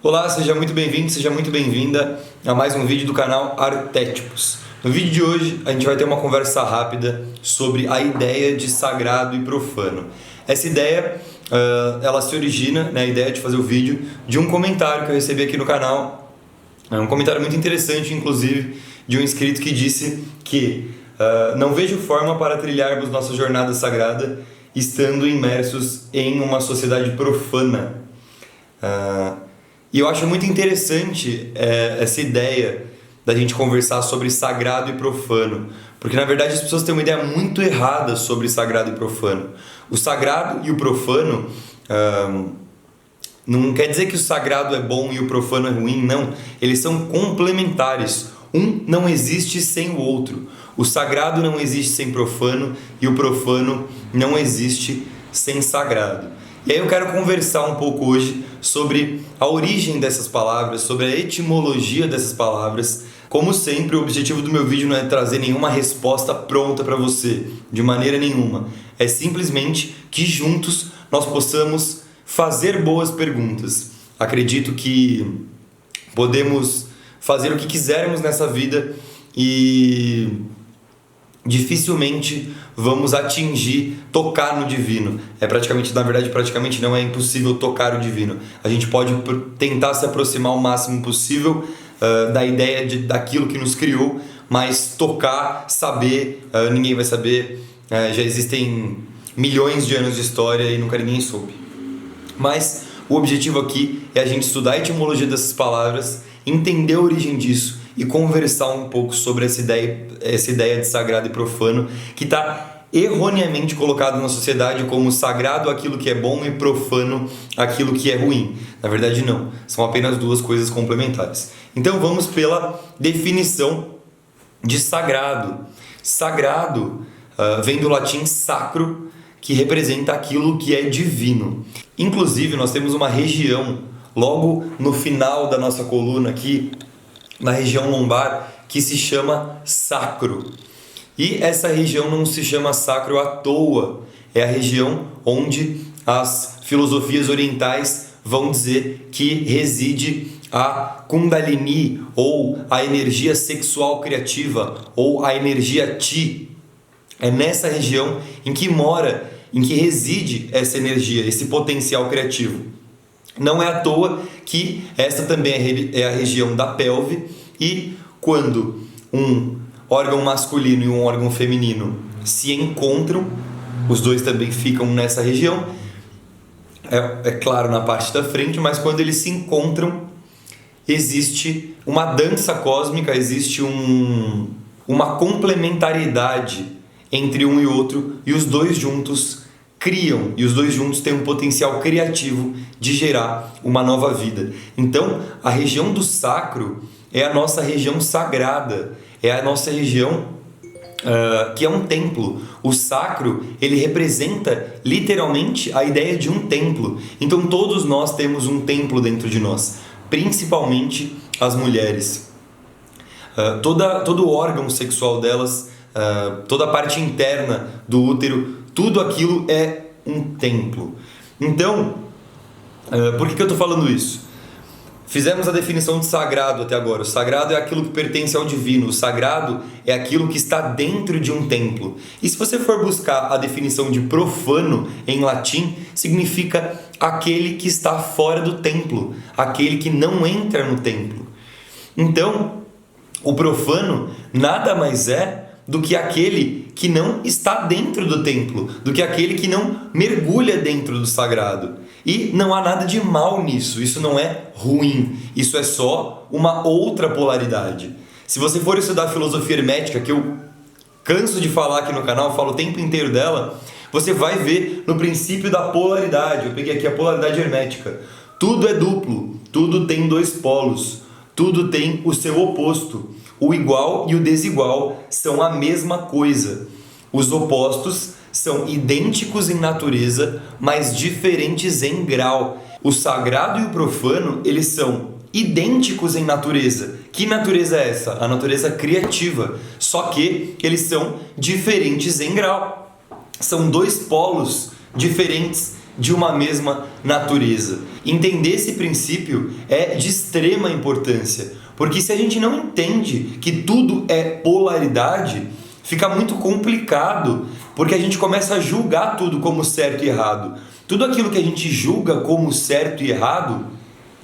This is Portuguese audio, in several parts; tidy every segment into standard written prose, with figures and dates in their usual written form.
Olá, seja muito bem-vindo, seja muito bem-vinda a mais um vídeo do canal Artétipos. No vídeo de hoje a gente vai ter uma conversa rápida sobre a ideia de sagrado e profano. Essa ideia, ela se origina, a ideia de fazer o vídeo, de um comentário que eu recebi aqui no canal. É um comentário muito interessante, inclusive, de um inscrito que disse que não vejo forma para trilharmos nossa jornada sagrada estando imersos em uma sociedade profana. E eu acho muito interessante essa ideia da gente conversar sobre sagrado e profano, porque na verdade as pessoas têm uma ideia muito errada sobre sagrado e profano. O sagrado e o profano não quer dizer que o sagrado é bom e o profano é ruim, não. Eles são complementares. Um não existe sem o outro. O sagrado não existe sem profano e o profano não existe sem sagrado. E aí eu quero conversar um pouco hoje sobre a origem dessas palavras, sobre a etimologia dessas palavras. Como sempre, o objetivo do meu vídeo não é trazer nenhuma resposta pronta para você, de maneira nenhuma. É simplesmente que juntos nós possamos fazer boas perguntas. Acredito que podemos fazer o que quisermos nessa vida e dificilmente vamos tocar no divino. Praticamente não é impossível tocar o divino. A gente pode tentar se aproximar o máximo possível da ideia daquilo que nos criou, mas tocar, saber, ninguém vai saber. Já existem milhões de anos de história e nunca ninguém soube. Mas o objetivo aqui é a gente estudar a etimologia dessas palavras, entender a origem disso e conversar um pouco sobre essa ideia de sagrado e profano, que está erroneamente colocado na sociedade como sagrado aquilo que é bom e profano aquilo que é ruim. Na verdade não, são apenas duas coisas complementares. Então vamos pela definição de sagrado. Sagrado vem do latim sacro, que representa aquilo que é divino. Inclusive nós temos uma região logo no final da nossa coluna aqui, na região lombar, que se chama sacro. E essa região não se chama sacro à toa. É a região onde as filosofias orientais vão dizer que reside a Kundalini, ou a energia sexual criativa, ou a energia Chi. É nessa região em que reside essa energia, esse potencial criativo. Não é à toa que esta também é a região da pelve, e quando um órgão masculino e um órgão feminino se encontram, os dois também ficam nessa região, é claro, na parte da frente, mas quando eles se encontram, existe uma dança cósmica, existe uma complementariedade entre um e outro, e os dois juntos criam, e os dois juntos têm um potencial criativo de gerar uma nova vida. Então, a região do sacro é a nossa região sagrada, é a nossa região que é um templo. O sacro, ele representa literalmente a ideia de um templo. Então, todos nós temos um templo dentro de nós, principalmente as mulheres. Todo o órgão sexual delas, toda a parte interna do útero, tudo aquilo é um templo. Então, por que eu estou falando isso? Fizemos a definição de sagrado até agora. O sagrado é aquilo que pertence ao divino. O sagrado é aquilo que está dentro de um templo. E se você for buscar a definição de profano em latim, significa aquele que está fora do templo, aquele que não entra no templo. Então, o profano nada mais é do que aquele que não está dentro do templo, do que aquele que não mergulha dentro do sagrado. E não há nada de mal nisso, isso não é ruim, isso é só uma outra polaridade. Se você for estudar filosofia hermética, que eu canso de falar aqui no canal, falo o tempo inteiro dela, você vai ver no princípio da polaridade. Eu peguei aqui a polaridade hermética. Tudo é duplo, tudo tem dois polos, tudo tem o seu oposto. O igual e o desigual são a mesma coisa. Os opostos são idênticos em natureza, mas diferentes em grau. O sagrado e o profano, eles são idênticos em natureza. Que natureza é essa? A natureza criativa. Só que eles são diferentes em grau. São dois polos diferentes de uma mesma natureza. Entender esse princípio é de extrema importância, porque se a gente não entende que tudo é polaridade, fica muito complicado, porque a gente começa a julgar tudo como certo e errado. Tudo aquilo que a gente julga como certo e errado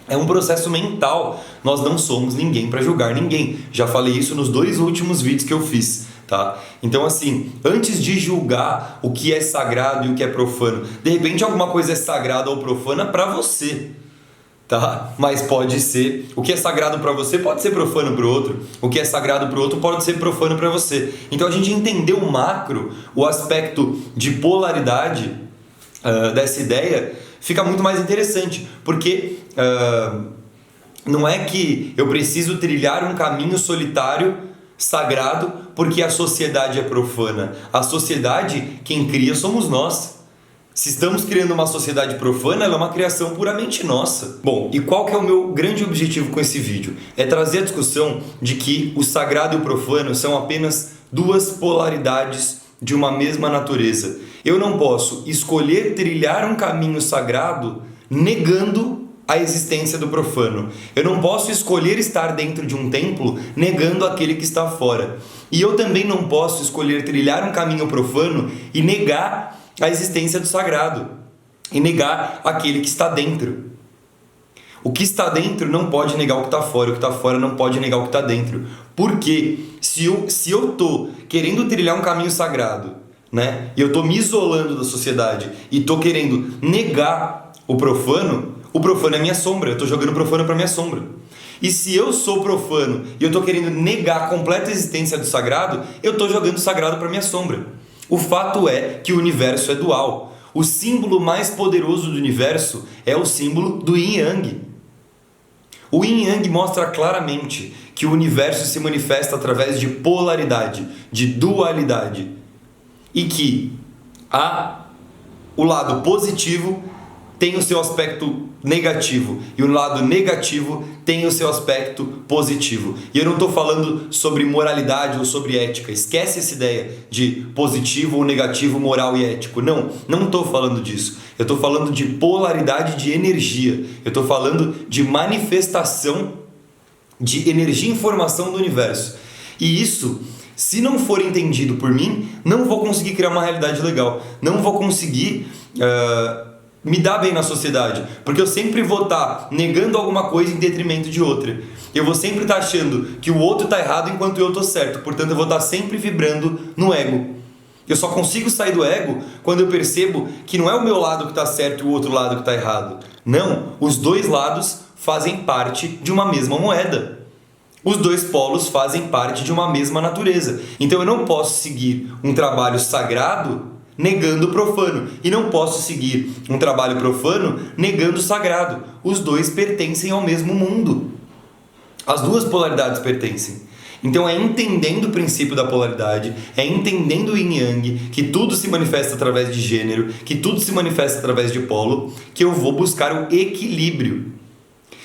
é um processo mental. Nós não somos ninguém para julgar ninguém. Já falei isso nos 2 últimos vídeos que eu fiz, tá? Então assim, antes de julgar o que é sagrado e o que é profano, de repente alguma coisa é sagrada ou profana para você, tá? Mas pode ser, o que é sagrado para você pode ser profano para o outro, o que é sagrado para o outro pode ser profano para você. Então a gente entender o macro, o aspecto de polaridade dessa ideia, fica muito mais interessante, porque não é que eu preciso trilhar um caminho solitário sagrado porque a sociedade é profana. A sociedade, quem cria somos nós. Se estamos criando uma sociedade profana, ela é uma criação puramente nossa. Bom, e qual que é o meu grande objetivo com esse vídeo? É trazer a discussão de que o sagrado e o profano são apenas 2 polaridades de uma mesma natureza. Eu não posso escolher trilhar um caminho sagrado negando a existência do profano. Eu não posso escolher estar dentro de um templo negando aquele que está fora. E eu também não posso escolher trilhar um caminho profano e negar a existência do sagrado, e negar aquele que está dentro. O que está dentro não pode negar o que está fora, o que está fora não pode negar o que está dentro. Porque se eu estou querendo trilhar um caminho sagrado, né, e eu estou me isolando da sociedade e estou querendo negar o profano é minha sombra, eu estou jogando profano para minha sombra. E se eu sou profano e eu estou querendo negar a completa existência do sagrado, eu estou jogando o sagrado para minha sombra. O fato é que o universo é dual. O símbolo mais poderoso do universo é o símbolo do Yin Yang. O Yin Yang mostra claramente que o universo se manifesta através de polaridade, de dualidade. E que o lado positivo tem o seu aspecto negativo e o lado negativo tem o seu aspecto positivo. E eu não estou falando sobre moralidade ou sobre ética. Esquece essa ideia de positivo ou negativo, moral e ético. Não estou falando disso. Eu estou falando de polaridade de energia. Eu estou falando de manifestação de energia e informação do universo. E isso, se não for entendido por mim, não vou conseguir criar uma realidade legal. Não vou conseguir me dar bem na sociedade, porque eu sempre vou estar negando alguma coisa em detrimento de outra. Eu vou sempre estar achando que o outro está errado enquanto eu estou certo. Portanto, eu vou estar sempre vibrando no ego. Eu só consigo sair do ego quando eu percebo que não é o meu lado que está certo e o outro lado que está errado. Não, os 2 lados fazem parte de uma mesma moeda. Os 2 polos fazem parte de uma mesma natureza. Então eu não posso seguir um trabalho sagrado negando o profano. E não posso seguir um trabalho profano negando o sagrado. Os 2 pertencem ao mesmo mundo. As 2 polaridades pertencem. Então é entendendo o princípio da polaridade, é entendendo o Yin Yang, que tudo se manifesta através de gênero, que tudo se manifesta através de polo, que eu vou buscar o equilíbrio.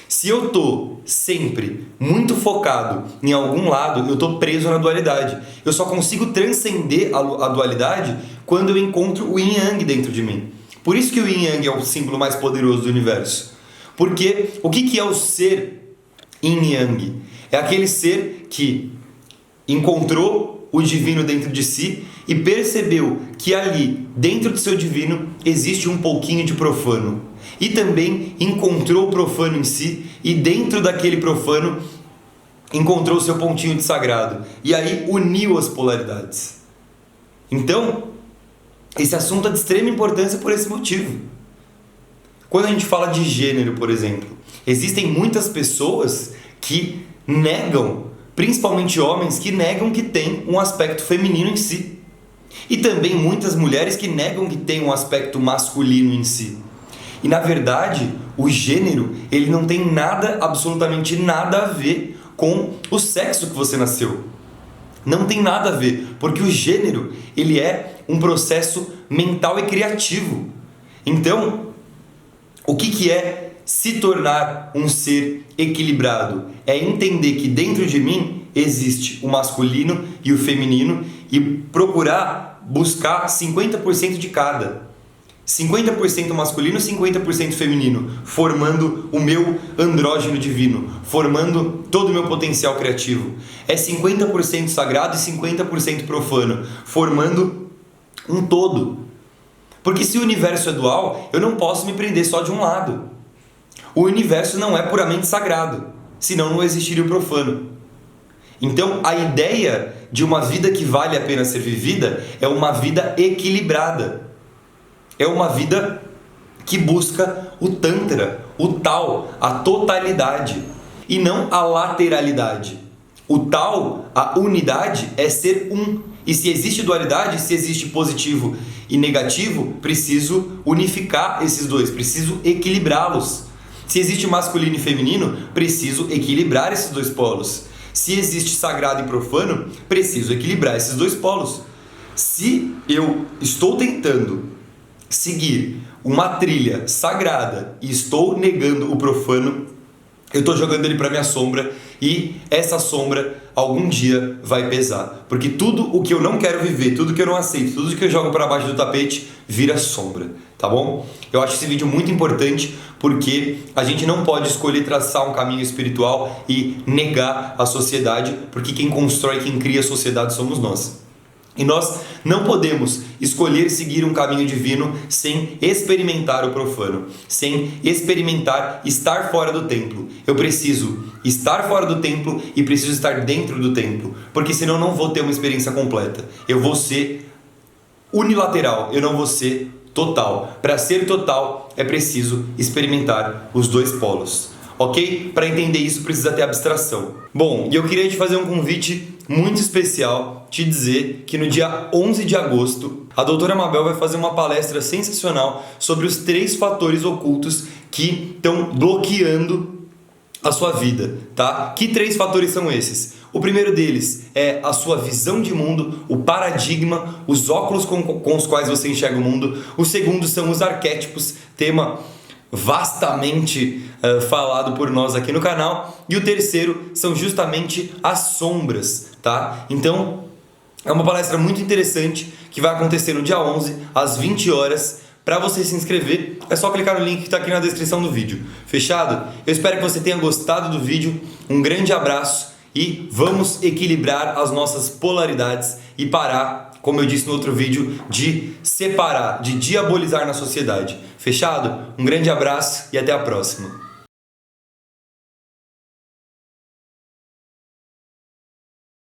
Se eu estou sempre muito focado em algum lado, eu estou preso na dualidade. Eu só consigo transcender a dualidade quando eu encontro o Yin Yang dentro de mim. Por isso que o Yin Yang é o símbolo mais poderoso do universo. Porque o que é o ser Yin Yang? É aquele ser que encontrou o divino dentro de si e percebeu que ali, dentro do seu divino, existe um pouquinho de profano. E também encontrou o profano em si e dentro daquele profano encontrou o seu pontinho de sagrado. E aí uniu as polaridades. Então, esse assunto é de extrema importância por esse motivo. Quando a gente fala de gênero, por exemplo, existem muitas pessoas que negam, principalmente homens, que negam que tem um aspecto feminino em si. E também muitas mulheres que negam que tem um aspecto masculino em si. E na verdade, o gênero, ele não tem nada, absolutamente nada a ver com o sexo que você nasceu. Não tem nada a ver, porque o gênero, ele é um processo mental e criativo. Então, o que é se tornar um ser equilibrado? É entender que dentro de mim existe o masculino e o feminino e procurar buscar 50% de cada. 50% masculino, 50% feminino, formando o meu andrógeno divino, formando todo o meu potencial criativo. É 50% sagrado e 50% profano, formando um todo. Porque se o universo é dual, eu não posso me prender só de um lado. O universo não é puramente sagrado, senão não existiria o profano. Então, a ideia de uma vida que vale a pena ser vivida é uma vida equilibrada. É uma vida que busca o Tantra, o Tal, a totalidade e não a lateralidade. O Tal, a unidade, é ser um. E se existe dualidade, se existe positivo e negativo, preciso unificar esses dois, preciso equilibrá-los. Se existe masculino e feminino, preciso equilibrar esses dois polos. Se existe sagrado e profano, preciso equilibrar esses dois polos. Se eu estou tentando seguir uma trilha sagrada e estou negando o profano, eu estou jogando ele para minha sombra e essa sombra algum dia vai pesar. Porque tudo o que eu não quero viver, tudo que eu não aceito, tudo que eu jogo para baixo do tapete vira sombra, tá bom? Eu acho esse vídeo muito importante porque a gente não pode escolher traçar um caminho espiritual e negar a sociedade, porque quem constrói, quem cria a sociedade somos nós. E nós não podemos escolher seguir um caminho divino sem experimentar o profano, sem experimentar estar fora do templo. Eu preciso estar fora do templo e preciso estar dentro do templo, porque senão eu não vou ter uma experiência completa. Eu vou ser unilateral, eu não vou ser total. Para ser total é preciso experimentar os dois polos. Ok? Para entender isso precisa ter abstração. Bom, e eu queria te fazer um convite muito especial, te dizer que no dia 11 de agosto a doutora Mabel vai fazer uma palestra sensacional sobre os 3 fatores ocultos que estão bloqueando a sua vida, tá? Que 3 fatores são esses? O primeiro deles é a sua visão de mundo, o paradigma, os óculos com os quais você enxerga o mundo. O segundo são os arquétipos, tema vastamente falado por nós aqui no canal. E o terceiro são justamente as sombras, tá? Então, é uma palestra muito interessante que vai acontecer no dia 11, às 20 horas. Para você se inscrever, é só clicar no link que está aqui na descrição do vídeo. Fechado? Eu espero que você tenha gostado do vídeo. Um grande abraço e vamos equilibrar as nossas polaridades e parar, como eu disse no outro vídeo, de separar, de diabolizar na sociedade. Fechado? Um grande abraço e até a próxima.